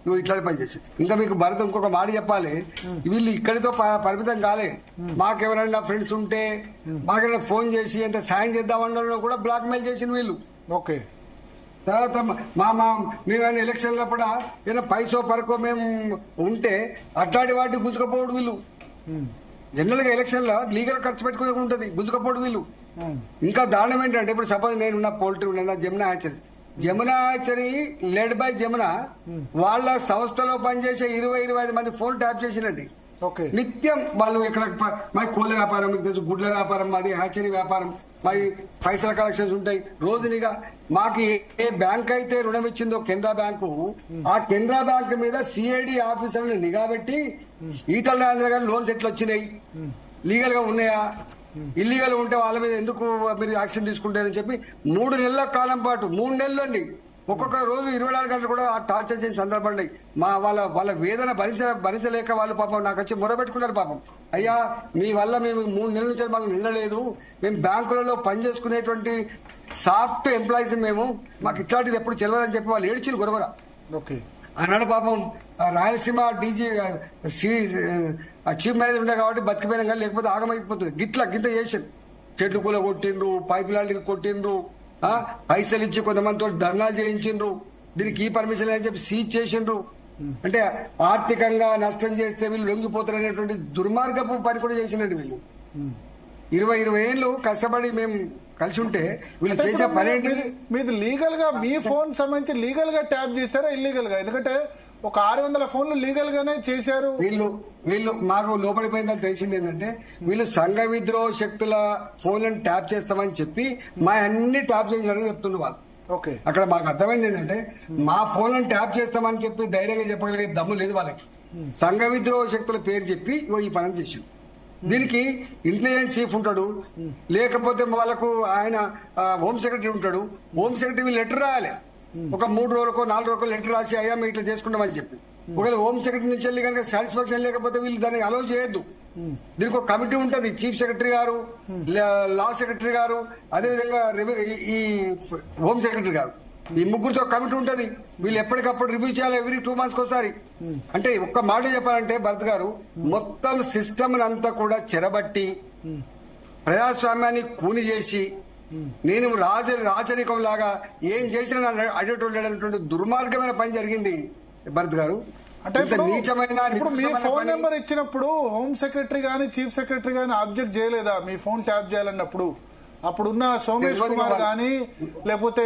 నువ్వు ఇట్లాంటి పని చేసి ఇంకా మీకు భరత్ ఇంకొక మాట చెప్పాలి. వీళ్ళు ఇక్కడితో పరిమితం కాలే. మాకెవరైనా ఫ్రెండ్స్ ఉంటే మాకెవరైనా ఫోన్ చేసి ఎంత సాయం చేద్దామన్నా కూడా బ్లాక్ మెయిల్ చేసిన వీళ్ళు. ఓకే. తర్వాత మేమైనా ఎలక్షన్ల కూడా ఏదైనా పైసో పరకో మేము ఉంటే అట్లాంటి వాటికి గుంజుకపోవడం వీళ్ళు. జనరల్ గా ఎలక్షన్ లో లీగల్ ఖర్చు పెట్టుకునే ఉంటది, గుంజుకపోవడం వీళ్ళు. ఇంకా దారుణం ఏంటంటే ఇప్పుడు సపోజ్ నేనున్న పోల్ట్రీ ఉన్న Jamuna hatchery led by Jamuna వాళ్ళ సంస్థలో పనిచేసే 20-25 మంది ఫోన్ ట్యాప్ చేసినండి. నిత్యం వాళ్ళు ఇక్కడ మా కోళ్ళ వ్యాపారం, మీకు తెలుసు, గుడ్ల వ్యాపారం, మాది హ్యాచరీ వ్యాపారం, మా పైసల కలెక్షన్స్ ఉంటాయి రోజునిగా. మాకు ఏ బ్యాంక్ అయితే రుణం ఇచ్చిందో కెనరా బ్యాంకు, ఆ కెనరా బ్యాంక్ మీద సిఐడి ఆఫీసర్ని నిఘా పెట్టి ఈటల రాజేంద్ర గారు లోన్స్ ఎట్లా వచ్చినాయి, లీగల్ గా ఉన్నాయా, ఇల్లీగల్ ఉంటే వాళ్ళ మీద ఎందుకు మీరు యాక్షన్ తీసుకుంటారని చెప్పి 3 నెలల కాలం పాటు 3 నెలలు అండి ఒక్కొక్క రోజు 24 గంటలు కూడా టార్చర్ చేసిన సందర్భం. మా వాళ్ళ వేదన భరించలేక వాళ్ళు పాపం నాకు వచ్చి మొరబెట్టుకున్నారు. పాపం అయ్యా మీ వల్ల మేము 3 నెలల నుంచి మాకు నిద్రలేదు, మేము బ్యాంకులలో పనిచేసుకునేటువంటి సాఫ్ట్ ఎంప్లాయీస్, మాకు ఇట్లాంటిది ఎప్పుడు తెలియదని చెప్పి వాళ్ళు ఏడ్చిలు గొడవ. అన్నాడు పాపం రాయలసీమ డీజీ చీఫ్ మేనేజర్ ఉండే కాబట్టి బతికిపోయినా కానీ లేకపోతే ఆగమైపోతుంది. గింత చేసిండ్రు, చెట్లు కూల కొట్టిండ్రు, పైప్ లైన్లు కొట్టిండ్రు, పైసలు ఇచ్చి కొంతమందితో ధర్నాలు చేయించిండ్రు, దీనికి ఈ పర్మిషన్ అని చెప్పి సీజ్ చేసిండ్రు. అంటే ఆర్థికంగా నష్టం చేస్తే వీళ్ళు లొంగిపోతారనేటువంటి దుర్మార్గపు పని కూడా చేసినట్టు వీళ్ళు. 20 ఏళ్ళు కష్టపడి మేము కలిసి ఉంటే వీళ్ళు చేసే పని ఏంటి? మీరు లీగల్ గా మీ ఫోన్ సంబంధించి లీగల్ గా ట్యాప్ చేశారా ఇల్లీగల్ గా? ఎందుకంటే ఒక 600 ఫోన్లు లీగల్ గానే చేశారు. వీళ్ళు మాకు లోపడిపోయిందని తెలిసింది ఏంటంటే వీళ్ళు సంఘ విద్రోహ శక్తుల ఫోన్లను ట్యాప్ చేస్తామని చెప్పి మా అన్ని ట్యాప్ చేసినట్టు చెప్తున్నారు వాళ్ళు. అక్కడ మాకు అర్థమైంది ఏంటంటే మా ఫోన్లను ట్యాప్ చేస్తామని చెప్పి ధైర్యంగా చెప్పగలిగే దమ్ము లేదు వాళ్ళకి. సంఘ విద్రోహ శక్తుల పేరు చెప్పి ఈ పని చేసి దీనికి ఇంటెలిజెన్స్ చీఫ్ ఉంటాడు, లేకపోతే వాళ్ళకు ఆయన హోమ్ సెక్రటరీ ఉంటాడు. హోమ్ సెక్రటరీ లెటర్ రాయాలి, ఒక 3 రోజులకో 4 రోజులకో లెటర్ రాసి అయ్యా మేము ఇట్లా చేసుకుంటామని చెప్పి. ఒకవేళ హోమ్ సెక్రటరీ నుంచి వెళ్ళి కనుక సాటిస్ఫాక్షన్ లేకపోతే వీళ్ళు దాన్ని అలౌ చేయొద్దు. దీనికి ఒక కమిటీ ఉంటుంది, చీఫ్ సెక్రటరీ గారు, లా సెక్రటరీ గారు, అదేవిధంగా ఈ హోమ్ సెక్రటరీ గారు, ఈ ముగ్గురితో కమిటీ ఉంటది. వీళ్ళు ఎప్పటికప్పుడు రివ్యూ చేయాలి, ఎవ్రీ 2 మంత్స్ ఒకసారి. అంటే ఒక్క మాట చెప్పాలంటే భరత్ గారు మొత్తం సిస్టమ్ అంతా కూడా చెరబట్టి ప్రజాస్వామ్యాన్ని కూని చేసి నేను రాజరికం లాగా ఏం చేసినా అడిగేటువంటి దుర్మార్గమైన పని జరిగింది భరత్ గారు. అంటే ఇప్పుడు మీ ఫోన్ నెంబర్ ఇచ్చినప్పుడు హోమ్ సెక్రటరీ గానీ చీఫ్ సెక్రటరీ గానీ ఆబ్జెక్ట్ చేయలేదా మీ ఫోన్ ట్యాప్ చేయాలన్నప్పుడు? అప్పుడున్న సోమేష్ కుమార్ గానీ లేకపోతే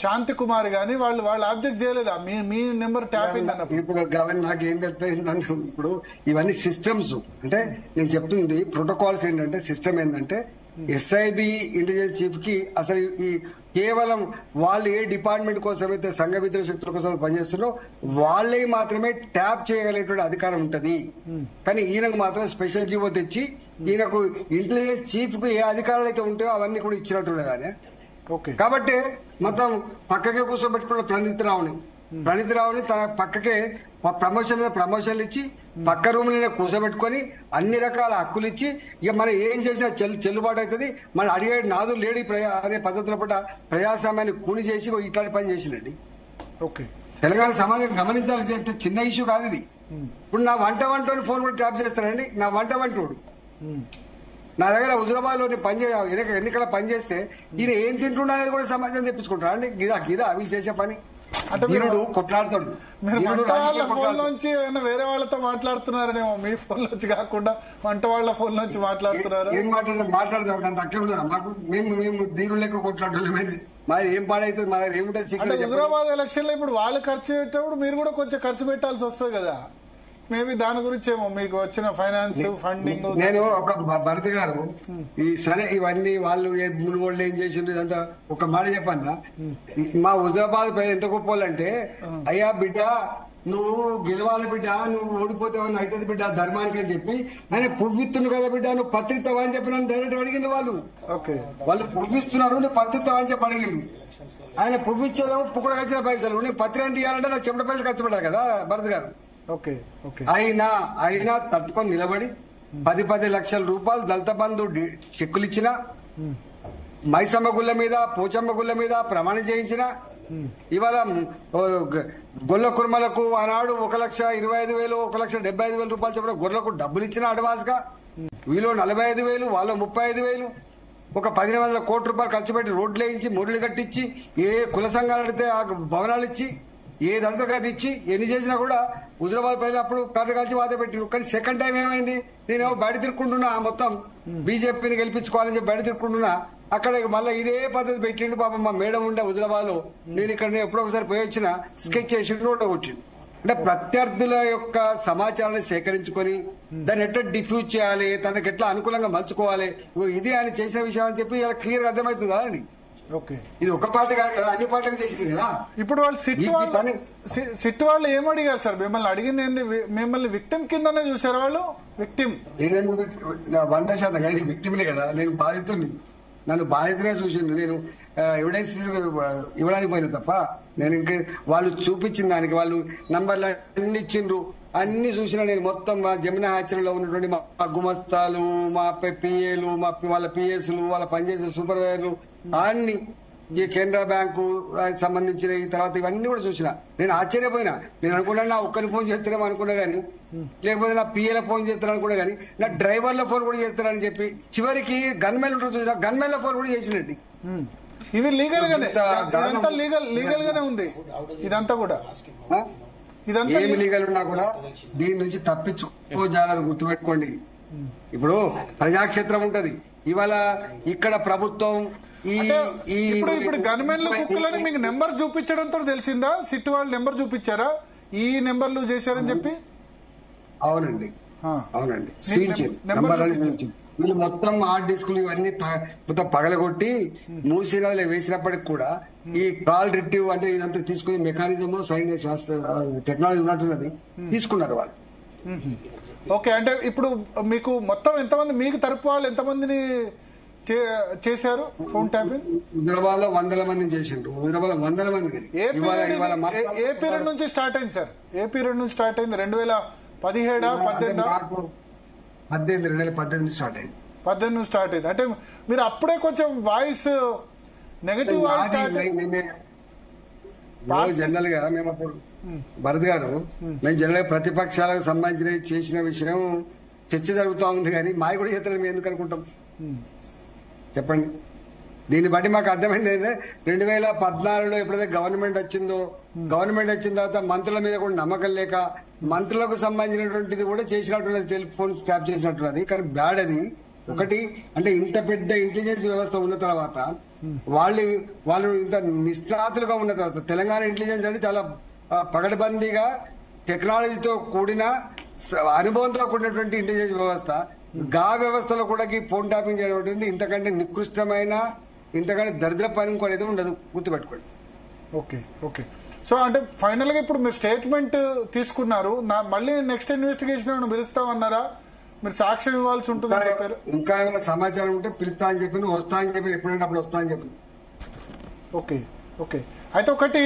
శాంతి కుమార్ గానీ వాళ్ళు ఆబ్జెక్ట్ చేయలేదా మీ నెంబర్ ట్యాపింగ్ అన్నప్పుడు? ఇప్పుడు నాకేం తెలుస్తాయి, ఇప్పుడు ఇవన్నీ సిస్టమ్స్. అంటే నేను చెప్తుంది ప్రోటోకాల్స్ ఏంటంటే సిస్టమ్ ఏంటంటే ఎస్ఐబి ఇంటెలిజెన్స్ చీఫ్ కి అసలు ఈ కేవలం వాళ్ళు ఏ డిపార్ట్మెంట్ కోసం అయితే సంఘ విద్రోహ శక్తుల కోసం పనిచేస్తున్నారో వాళ్ళే మాత్రమే ట్యాప్ చేయగలిగేటువంటి అధికారం ఉంటది. కానీ ఈయనకు మాత్రం స్పెషల్ జీవో తెచ్చి ఈయనకు ఇంటెలిజెన్స్ చీఫ్ కు ఏ అధికారాలు అయితే ఉంటాయో అవన్నీ కూడా ఇచ్చినట్టు కానీ. కాబట్టి మొత్తం పక్కకే కూర్చోబెట్టుకున్న ప్రణీత్ రావుని తన పక్కకే ప్రమోషన్లు ఇచ్చి పక్క రూమ్ లోనే కూర్చోబెట్టుకొని అన్ని రకాల హక్కులు ఇచ్చి ఇక మనం ఏం చేసినా చెల్లుబాటు అవుతుంది, మనం అడిగే నాదు లేడీ అనే పద్ధతుల పట్ల ప్రజాస్వామ్యాన్ని కూని చేసి ఇట్లాంటి పని చేసిందండి. తెలంగాణ సమాజం గమనించాలి, చిన్న ఇష్యూ కాదు ఇది. ఇప్పుడు నా వంటోని ఫోన్ కూడా ట్యాప్ చేస్తానండి. నా వంటోడు నా దగ్గర హుజురాబాద్ లో ఎన్నికల పని చేస్తే ఈయన ఏం తింటున్నా అనేది కూడా సమాజం తెప్పించుకుంటారా అండి? గిదా అవి చేసే పని. కొట్లాడుతాడు. ఫోన్ నుంచి వేరే వాళ్ళతో మాట్లాడుతున్నారనేమో, మీ ఫోన్ నుంచి కాకుండా వంట వాళ్ళ ఫోన్ నుంచి మాట్లాడుతున్నారు. ఏం మాట్లాడతాం అంత అక్కడ మాకు మేము దీని లెక్క కొట్లాడలేమని మరి ఏం పాడైతుంది మా దగ్గర ఏముంటుంది. హుజురాబాద్ ఎలక్షన్ లో ఇప్పుడు వాళ్ళు ఖర్చు పెట్టేప్పుడు మీరు కూడా కొంచెం ఖర్చు పెట్టాల్సి వస్తుంది కదా, మేబీ దాని గురించి ఏమో మీకు వచ్చిన ఫైనాన్స్ ఫండింగ్. నేను ఒక భరత్ గారు సరే ఇవన్నీ వాళ్ళు మునుగోళ్ళు ఏం చేసిండ్రు ఇదంతా ఒక మాట చెప్పన్నా. మా హుజరాబాద్ ఎంత గొప్పోళ్ళంటే అయ్యా బిడ్డ నువ్వు గెలవాలి బిడ్డ, నువ్వు ఓడిపోతావని అవుతుంది బిడ్డ ధర్మానికి అని చెప్పి ఆయన పువ్విత్తుండు కదా బిడ్డ నువ్వు పత్రిస్తావా అని చెప్పి నన్ను డైరెక్ట్ అడిగింది వాళ్ళు. వాళ్ళు పువ్విస్తున్నారు, నువ్వు పత్రిస్తావా అని చెప్పి అడిగింది. ఆయన పువ్విచ్చేదేమో పుక్కుడు వచ్చిన పైసలు, నేను పత్రి అంటే ఇవ్వాలంటే నాకు చెమట పైసలు ఖర్చు పెట్టాలి కదా భరత్ గారు. అయినా తట్టుకొని నిలబడి 10 లక్షల రూపాయలు దళిత బంధు చెక్కులు ఇచ్చిన, మైసమ్మ గుళ్ళ మీద పోచమ్మ గుళ్ళ మీద ప్రమాణం చేయించిన, ఇవాళ గొల్ల కుర్మలకు ఆనాడు 1,25,000 1,75,000 రూపాయలు చెప్పిన గొర్రెలకు డబ్బులు ఇచ్చిన అడ్వాన్స్ గా, వీళ్ళు 45,000 వాళ్ళ 35,000 ఒక 1,500 కోట్ల రూపాయలు ఖర్చు పెట్టి రోడ్లు వేయించి మురులు కట్టించి ఏ కుల సంఘాలు అడితే ఆ భవనాలు ఇచ్చి ఏది అడితే అది ఇచ్చి ఎన్ని చేసినా కూడా హుజరాబాద్ ప్రజలు అప్పుడు కట్ట కలిసి వాద పెట్టిరు. కానీ సెకండ్ టైం ఏమైంది, నేను బయట తిరుక్కుంటున్నా మొత్తం బీజేపీని గెలిపించుకోవాలని చెప్పి బయట తిరుక్కుంటున్నా, అక్కడ మళ్ళీ ఇదే పద్ధతి పెట్టిండు. పాపం మా మేడం ఉండే హుజరాబాద్ లో, నేను ఇక్కడ ఎప్పుడో ఒకసారి పోయి వచ్చిన స్కెచ్ చేసి రోడ్డు కొట్టిండు. అంటే ప్రత్యర్థుల యొక్క సమాచారాన్ని సేకరించుకొని దాన్ని ఎట్లా డిఫ్యూజ్ చేయాలి, తనకి ఎట్లా అనుకూలంగా మలుచుకోవాలి, ఇది ఆయన చేసిన విషయం అని చెప్పి ఇలా క్లియర్ అర్థమవుతుంది కదా అండి. ఇది ఒక పార్టీ కాదు కదా, అన్ని పార్టీలు చేసింది కదా. ఇప్పుడు వాళ్ళు సిట్ వాళ్ళు ఏమడిగారు సార్? మిమ్మల్ని అడిగింది ఏంది? మిమ్మల్ని విక్టిమ్ కిందనే చూసారు వాళ్ళు? విక్టిమ్ 100% కానీ విక్టిమ్లే కదా, నేను బాధితుని, నన్ను బాధితునే చూసిండు. నేను ఎవిడెన్స్ ఇవ్వడానికి పోయినా తప్ప నేను ఇంకా వాళ్ళు చూపించిన దానికి వాళ్ళు నంబర్లు అన్ని ఇచ్చిండ్రు, అన్ని చూసినా నేను మొత్తం మా జమునా హ్యాచరీలో ఉన్నటువంటి మా గుమస్తాలు, మా పిఏలు, వాళ్ళ పిఎస్లు, వాళ్ళ పనిచేసే సూపర్వైజర్లు అన్ని, ఈ కెనరా బ్యాంకు సంబంధించిన తర్వాత ఇవన్నీ కూడా చూసిన. నేను ఆశ్చర్యపోయినా. నేను అనుకున్నా నా ఒక్కరిని ఫోన్ చేస్తారేమో అనుకున్నా గానీ, లేకపోతే నా పిఏల ఫోన్ చేస్తాను అనుకున్నా గానీ, నా డ్రైవర్ల ఫోన్ కూడా చేస్తారని చెప్పి చివరికి గన్మెన్ చూసిన గన్మెన్ల ఫోన్ కూడా చేసినట్టు. ఇవి లీగల్ గానే, ఇదంతా లీగల్ గానే ఉంది. ఇదంతా కూడా ఏమి లీగల్ ఉన్నా కూడా దీని నుంచి తప్పించుకోజాలని గుర్తుపెట్టుకోండి. ఇప్పుడు ప్రజాక్షేత్రం ఉంటది. ఇవాళ ఇక్కడ ప్రభుత్వం ఇప్పుడు గన్మెన్లు కుక్కలని మీకు నెంబర్ చూపించడంతో తెలిసిందా? సిట్ వాళ్ళు నెంబర్ చూపించారా ఈ నెంబర్లు చేశారని చెప్పి? అవునండి, అవునండి. వీళ్ళు మొత్తం హార్డ్ డిస్కులు ఇవన్నీ మొత్తం పగలగొట్టి మూసిరాలు వేసినప్పటికి కూడా ఈ కాల్ రిట్రీవ్ అంటే ఇదంతా తీసుకుని మెకానిజం సైన్స్ శాస్త్ర టెక్నాలజీ ఉన్నట్టున్నది తీసుకున్నారు వాళ్ళు. ఓకే, అంటే ఇప్పుడు మీకు మొత్తం ఎంతమంది, మీకు తరపు వాళ్ళు ఎంతమందిని చేశారు ఫోన్ ట్యాపింగ్? హైదరాబాద్ లో 100 మందిని చేసిండ్రు. హైదరాబాద్ లో 100 మంది. ఏ పీరియడ్ నుంచి స్టార్ట్ అయింది సార్? ఏ పీరియడ్ నుంచి స్టార్ట్ అయింది? 2017 2018 స్టార్ట్ అయింది. 18 నుంచి స్టార్ట్ అయింది. అంటే మీరు అప్పుడే కొంచెం వాయిస్ నెగటివ్ వాయిస్ జనరల్ గా మేము అప్పుడు భరత్ గారు మేము జనరల్ గా ప్రతిపక్షాలకు సంబంధించిన చేసిన విషయం చర్చ జరుగుతూ ఉంది, కానీ మాయ కూడా చేస్తారని మేము ఎందుకు అనుకుంటాం చెప్పండి? దీన్ని బట్టి మాకు అర్థమైంది ఏంటంటే 2014లో ఎప్పుడైతే గవర్నమెంట్ వచ్చిందో, గవర్నమెంట్ వచ్చిన తర్వాత మంత్రుల మీద కూడా నమ్మకం లేక మంత్రులకు సంబంధించినటువంటిది కూడా చేసినట్టున్నది, టెలిఫోన్ ట్యాప్ చేసినట్టున్నది. కానీ బ్యాడ్ అది ఒకటి. అంటే ఇంత పెద్ద ఇంటెలిజెన్స్ వ్యవస్థ ఉన్న తర్వాత వాళ్ళు ఇంత నిష్ణాతులుగా ఉన్న తర్వాత, తెలంగాణ ఇంటెలిజెన్స్ అంటే చాలా పగడబందీగా టెక్నాలజీతో కూడిన అనుభవంతో కూడినటువంటి ఇంటెలిజెన్స్ వ్యవస్థ. గా వ్యవస్థలో కూడా ఫోన్ ట్యాపింగ్ చేయడం ఇంతకంటే నికృష్టమైన, ఇంతకంటే దరిద్ర పని కూడా అయితే ఉండదు, గుర్తుపెట్టుకోండి. Okay okay. సో అంటే ఫైనల్ గా ఇప్పుడు మీరు స్టేట్మెంట్ తీసుకున్నారు, మళ్ళీ నెక్స్ట్ ఇన్వెస్టిగేషన్ పిలుస్తామన్నారా? మీరు సాక్ష్యం ఇవ్వాల్సి ఉంటుంది చెప్పారు. ఇంకా ఏమైనా సమాచారం ఉంటే పిలుస్తా అని చెప్పి, వస్తా అని చెప్పి, ఎప్పుడైనా అప్పుడు వస్తా అని చెప్పి. Okay okay. అయితే ఒకటి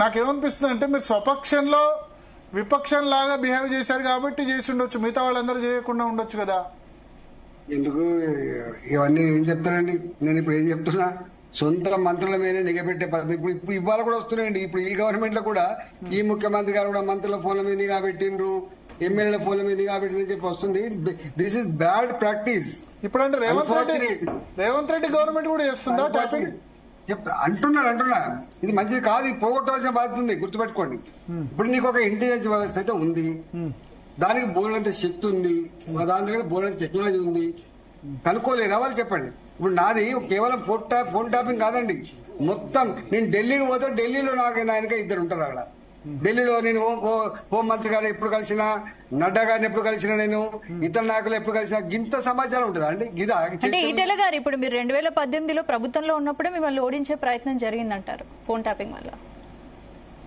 నాకేమనిపిస్తుంది అంటే, మీరు స్వపక్షంలో విపక్షం లాగా బిహేవ్ చేశారు కాబట్టి చేసి ఉండొచ్చు, మిగతా వాళ్ళందరూ చేయకుండా ఉండొచ్చు కదా. ఎందుకు ఇవన్నీ ఏం చెప్తారండి? నేను ఇప్పుడు ఏం చెప్తున్నా, సొంత మంత్రుల మీదే నిఘపెట్టే పద్ధతి ఇప్పుడు ఇవాళ కూడా వస్తున్నాయండి. ఇప్పుడు ఈ గవర్నమెంట్ లో కూడా ఈ ముఖ్యమంత్రి గారు కూడా మంత్రుల ఫోన్ల మీద నిఘా పెట్టిండ్రు, ఎమ్మెల్యేల ఫోన్ల మీద నిఘా పెట్టిందని చెప్పి వస్తుంది. This is bad practice. ఇప్పుడు అంటే రేవంత్ రెడ్డి గవర్నమెంట్ కూడా చేస్తుందా ట్యాపింగ్? అంటున్నా ఇది మంచిది కాదు, ఇది పోగొట్టాల్సిన బాధ్యత ఉంది, గుర్తుపెట్టుకోండి. ఇప్పుడు నీకు ఒక ఇంటెలిజెన్స్ వ్యవస్థ అయితే ఉంది, దానికి బోలెడంత శక్తి ఉంది, దాని దగ్గర బోలెడంత టెక్నాలజీ ఉంది, కనుక్కోలేరా వాళ్ళు? చెప్పండి. ఇప్పుడు నాది కేవలం ఫోన్ ట్యాపింగ్ కాదండి, మొత్తం. నేను ఢిల్లీకి పోతే ఢిల్లీలో నాకు నాయనక 2 ఉంటారు అక్కడ. ఢిల్లీలో నేను హోంమంత్రి గారిని ఎప్పుడు కలిసినా, నడ్డా గారిని ఎప్పుడు కలిసినా, నేను ఇతర నాయకులు ఎప్పుడు కలిసినా ఇంత సమాచారం ఉంటుందా అండి? అంటే ఈటెల గారు ఇప్పుడు మీరు 2018లో ప్రభుత్వంలో ఉన్నప్పుడే మిమ్మల్ని ఓడించే ప్రయత్నం జరిగిందంటారు ఫోన్ ట్యాపింగ్ వల్ల?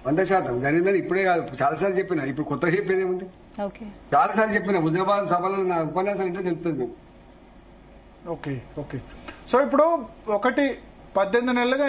100% జరిగిందని ఇప్పుడే కాదు, చాలాసార్లు చెప్పినా. ఇప్పుడు కొత్తగా చెప్పేది ఏముంది? చాలాసార్లు చెప్పిన హుజరాబాద్ సభలో నా ఉపన్యాసాలు అంటే తెలుస్తుంది. Okay okay. సో ఇప్పుడు 18 నెలలుగా